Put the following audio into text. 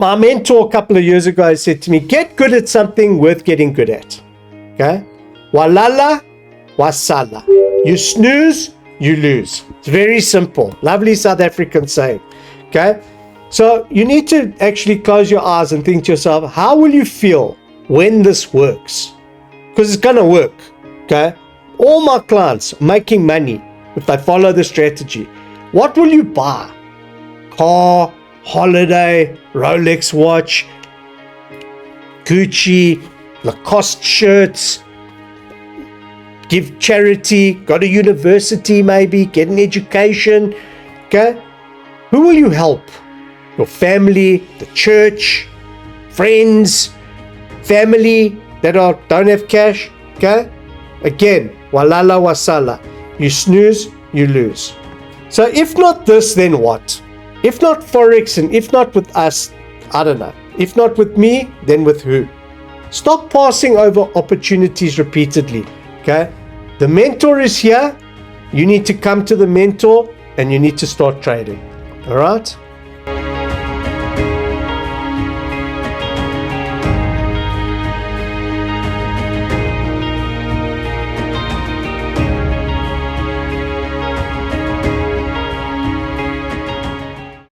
My mentor a couple of years ago said to me, get good at something worth getting good at. Okay? Walala, wasala. You snooze, you lose. It's very simple. Lovely South African saying. Okay? So you need to actually close your eyes and think to yourself, how will you feel when this works? Because it's going to work. Okay? All my clients are making money if they follow the strategy. What will you buy? Car, holiday, Rolex watch, Gucci, Lacoste shirts, give charity, go to university maybe, get an education. Okay? Who will you help? Your family, the church, friends, family that don't have cash. Okay? Again, walala wasala. You snooze, you lose. So if not this, then what? If not Forex, and if not with us, I don't know. If not with me, then with who? Stop passing over opportunities repeatedly. Okay? The mentor is here. You need to come to the mentor and you need to start trading. All right?